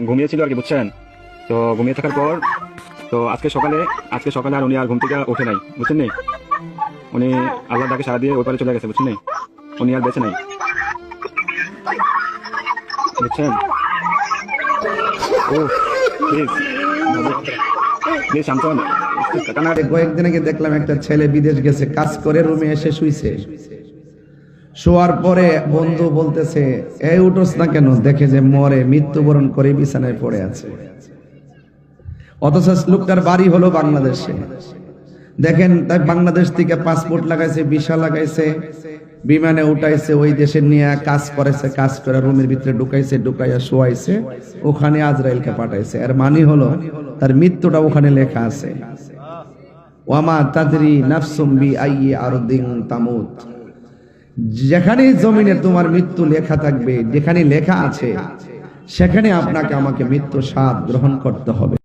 ঘুমিয়েছিল আর কি, বুঝছেন? তো ঘুমিয়ে থাকার পর তো আজকে সকালে আর উনি আর ঘুম থেকে ওঠে নাই, বুঝছেন নি? উনি আল্লাহর ডাকে সাড়া দিয়ে ওই পারে চলে গেছে, বুঝছেন নি? উনি আর বেঁচে নাই, বুঝছেন? ও প্লিজ প্লিজ শান্ত হন, কান্না। কয়েকদিন আগে দেখলাম একটা ছেলে বিদেশ গেছে, কাজ করে রুমে এসে শুইছে। শোয়ার পরে বন্ধু বলতেছে, এই উঠোস না কেন? দেখে যে মরে মৃত্যুবরণ করে বিছানায় পড়ে আছে। অথচ লোকটার বাড়ি হলো বাংলাদেশে। দেখেন, তাই বাংলাদেশ থেকে পাসপোর্ট লাগাইছে, ভিসা লাগাইছে, বিমানে উঠাইছে, ওই দেশে নিয়ে কাজ করেছে, কাজ করে রুমের ভিতরে ঢুকাইছে, ঢুকাইয়া শোয়াইছে, ওখানে আজরাইলকে পাঠাইছে। আর মানে হলো তার মৃত্যুটা ওখানে লেখা আছে, ওয়ামা তাদরি নাফসুম বিআইয়ি আরদিন তামুত। যেখানে জমিনে তোমার মৃত্যু লেখা থাকবে, যেখানে লেখা আছে, সেখানে আপনাকে আমাকে মৃত্যু স্বাদ গ্রহণ করতে হবে।